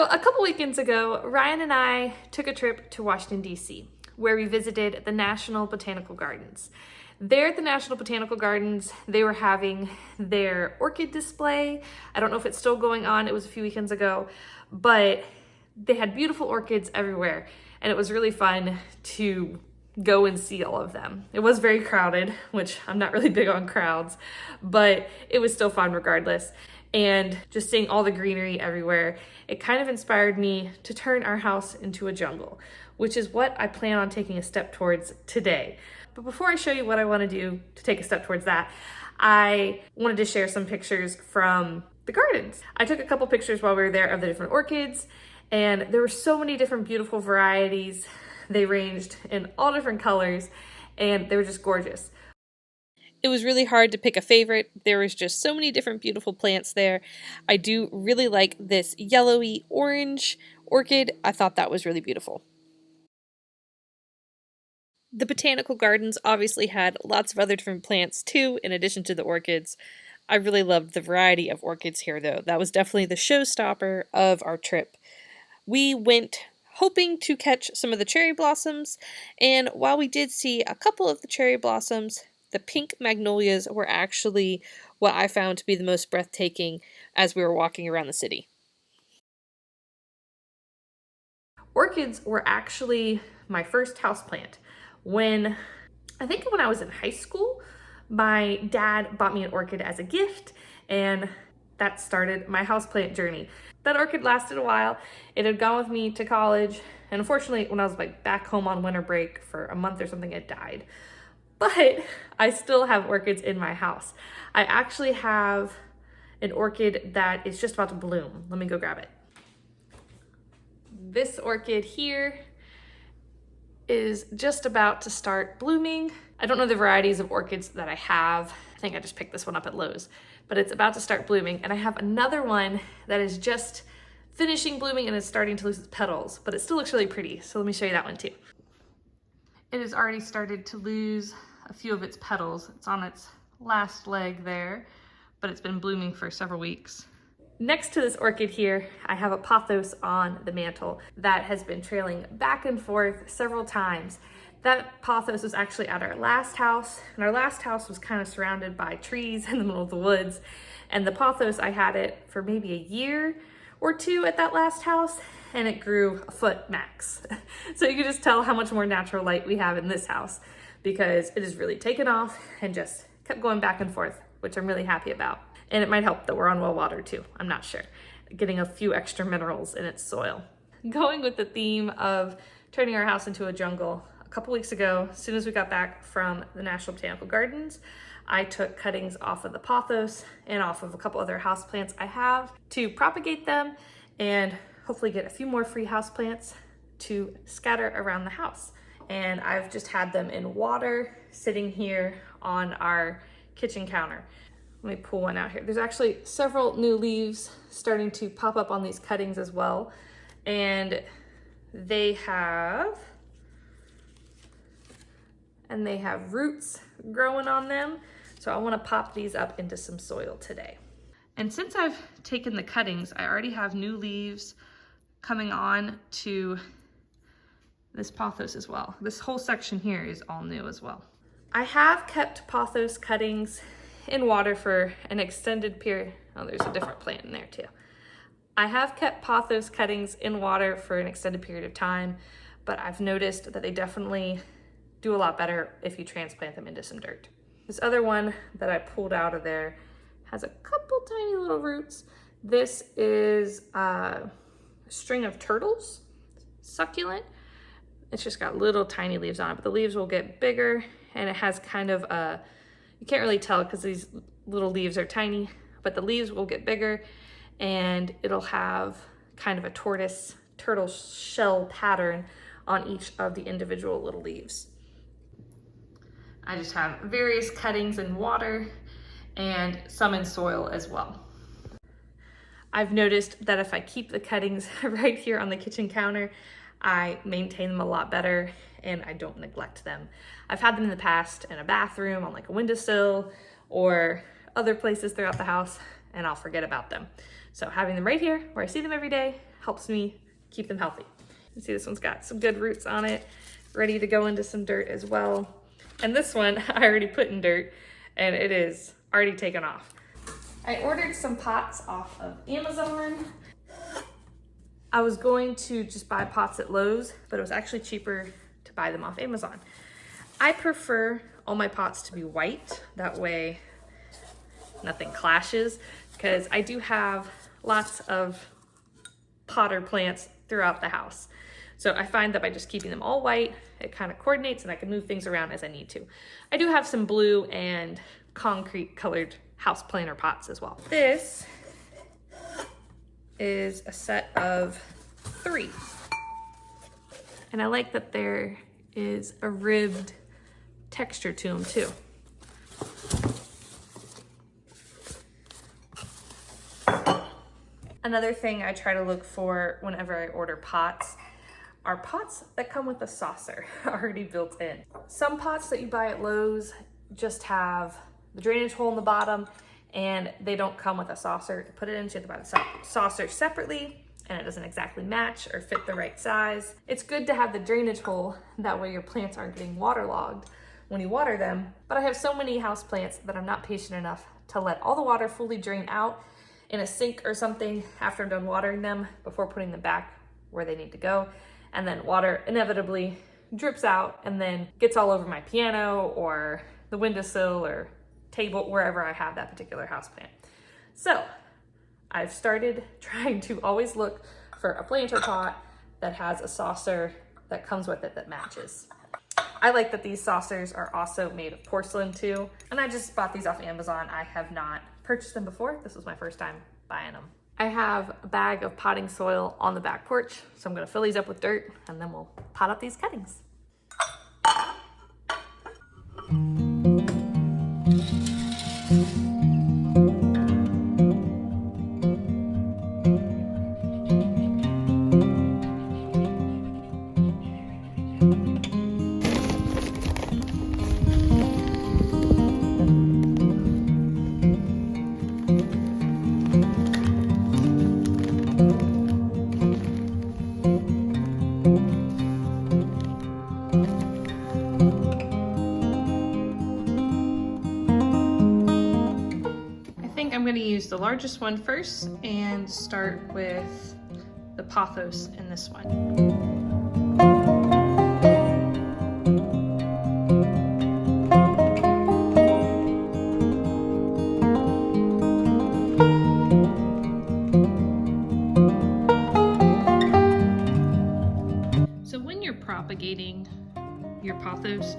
So a couple weekends ago, Ryan and I took a trip to Washington, D.C., where we visited the National Botanical Gardens. There at the National Botanical Gardens, they were having their orchid display. I don't know if it's still going on. It was a few weekends ago, but they had beautiful orchids everywhere, and it was really fun to go and see all of them. It was very crowded, which I'm not really big on crowds, but it was still fun regardless. And just seeing all the greenery everywhere, it kind of inspired me to turn our house into a jungle, which is what I plan on taking a step towards today. But before I show you what I want to do to take a step towards that, I wanted to share some pictures from the gardens. I took a couple pictures while we were there of the different orchids, and there were so many different beautiful varieties. They ranged in all different colors, and they were just gorgeous. It was really hard to pick a favorite. There was just so many different beautiful plants there. I do really like this yellowy orange orchid. I thought that was really beautiful. The botanical gardens obviously had lots of other different plants too, in addition to the orchids. I really loved the variety of orchids here though. That was definitely the showstopper of our trip. We went hoping to catch some of the cherry blossoms, and while we did see a couple of the cherry blossoms, the pink magnolias were actually what I found to be the most breathtaking as we were walking around the city. Orchids were actually my first houseplant. I think when I was in high school, my dad bought me an orchid as a gift, and that started my houseplant journey. That orchid lasted a while. It had gone with me to college, and unfortunately, when I was back home on winter break for a month or something, it died. But I still have orchids in my house. I actually have an orchid that is just about to bloom. Let me go grab it. This orchid here is just about to start blooming. I don't know the varieties of orchids that I have. I think I just picked this one up at Lowe's, but it's about to start blooming. And I have another one that is just finishing blooming and is starting to lose its petals, but it still looks really pretty. So let me show you that one too. It has already started to lose a few of its petals. It's on its last leg there, but it's been blooming for several weeks. Next to this orchid here, I have a pothos on the mantle that has been trailing back and forth several times. That pothos was actually at our last house, and our last house was kind of surrounded by trees in the middle of the woods. And the pothos, I had it for maybe a year or two at that last house, and it grew a foot max. So you can just tell how much more natural light we have in this house, because it has really taken off and just kept going back and forth, which I'm really happy about. And it might help that we're on well water too, I'm not sure. Getting a few extra minerals in its soil. Going with the theme of turning our house into a jungle, a couple weeks ago, as soon as we got back from the National Botanical Gardens, I took cuttings off of the pothos and off of a couple other houseplants I have to propagate them and hopefully get a few more free houseplants to scatter around the house. And I've just had them in water sitting here on our kitchen counter. Let me pull one out here. There's actually several new leaves starting to pop up on these cuttings as well. And they have roots growing on them. So I want to pop these up into some soil today. And since I've taken the cuttings, I already have new leaves coming on to this pothos as well. This whole section here is all new as well. I have kept pothos cuttings in water for an extended period. Oh, there's a different plant in there too. I have kept pothos cuttings in water for an extended period of time, but I've noticed that they definitely do a lot better if you transplant them into some dirt. This other one that I pulled out of there has a couple tiny little roots. This is a string of turtles, succulent. It's just got little tiny leaves on it, but the leaves will get bigger, and it has kind of a, you can't really tell because these little leaves are tiny, but the leaves will get bigger and it'll have kind of a turtle shell pattern on each of the individual little leaves. I just have various cuttings in water and some in soil as well. I've noticed that if I keep the cuttings right here on the kitchen counter, I maintain them a lot better and I don't neglect them. I've had them in the past in a bathroom, on like a windowsill, or other places throughout the house, and I'll forget about them. So having them right here where I see them every day, helps me keep them healthy. You see this one's got some good roots on it, ready to go into some dirt as well. And this one I already put in dirt and it is already taken off. I ordered some pots off of Amazon. I was going to just buy pots at Lowe's, but it was actually cheaper to buy them off Amazon. I prefer all my pots to be white. That way nothing clashes, because I do have lots of potter plants throughout the house. So I find that by just keeping them all white, it kind of coordinates and I can move things around as I need to. I do have some blue and concrete colored house planter pots as well. This is a set of 3. And I like that there is a ribbed texture to them too. Another thing I try to look for whenever I order pots are pots that come with a saucer already built in. Some pots that you buy at Lowe's just have the drainage hole in the bottom and they don't come with a saucer to put it into. You have to buy the saucer separately and it doesn't exactly match or fit the right size. It's good to have the drainage hole, that way your plants aren't getting waterlogged when you water them. But I have so many house plants that I'm not patient enough to let all the water fully drain out in a sink or something after I'm done watering them before putting them back where they need to go. And then water inevitably drips out and then gets all over my piano or the windowsill or table, wherever I have that particular houseplant. So I've started trying to always look for a planter pot that has a saucer that comes with it that matches. I like that these saucers are also made of porcelain too. And I just bought these off Amazon. I have not purchased them before. This was my first time buying them. I have a bag of potting soil on the back porch, so I'm gonna fill these up with dirt and then we'll pot up these cuttings. I'm going to use the largest one first and start with the pothos in this one. So when you're propagating your pothos,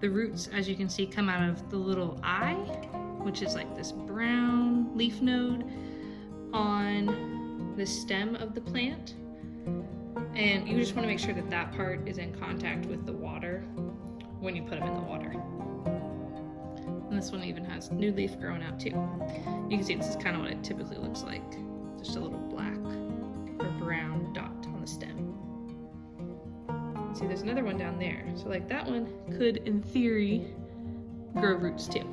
the roots, as you can see, come out of the little eye, which is like this brown leaf node on the stem of the plant. And you just want to make sure that that part is in contact with the water when you put them in the water. And this one even has new leaf growing out too. You can see this is kind of what it typically looks like. Just a little black or brown dot on the stem. See, there's another one down there. So like that one could, in theory, grow roots too.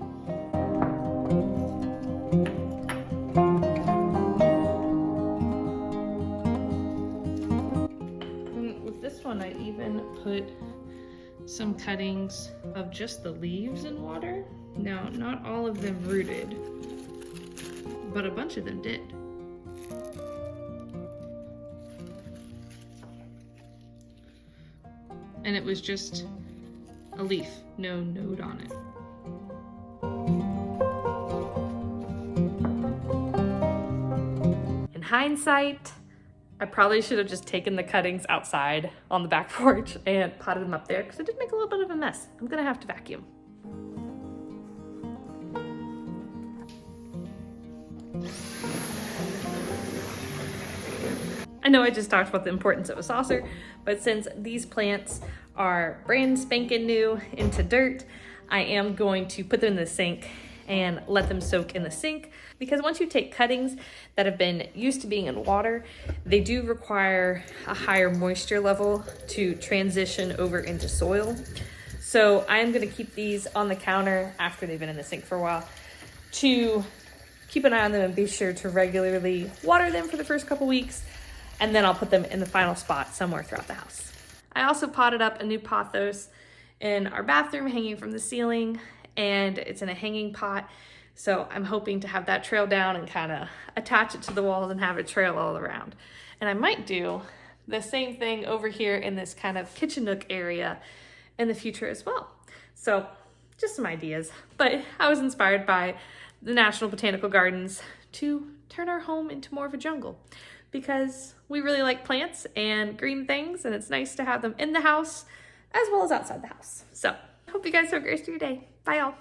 And with this one, I even put some cuttings of just the leaves in water. Now, not all of them rooted, but a bunch of them did. And it was just a leaf, no node on it. In hindsight, I probably should have just taken the cuttings outside on the back porch and potted them up there because it did make a little bit of a mess. I'm gonna have to vacuum. I know I just talked about the importance of a saucer, but since these plants are brand spanking new into dirt, I am going to put them in the sink and let them soak in the sink, because once you take cuttings that have been used to being in water, they do require a higher moisture level to transition over into soil. So I'm gonna keep these on the counter after they've been in the sink for a while to keep an eye on them and be sure to regularly water them for the first couple weeks. and then I'll put them in the final spot somewhere throughout the house. I also potted up a new pothos in our bathroom hanging from the ceiling, and it's in a hanging pot. So I'm hoping to have that trail down and kind of attach it to the walls and have it trail all around. And I might do the same thing over here in this kind of kitchen nook area in the future as well. So just some ideas, but I was inspired by the National Botanical Gardens to turn our home into more of a jungle, because we really like plants and green things, and it's nice to have them in the house as well as outside the house. So hope you guys have a great rest of your day. Bye y'all.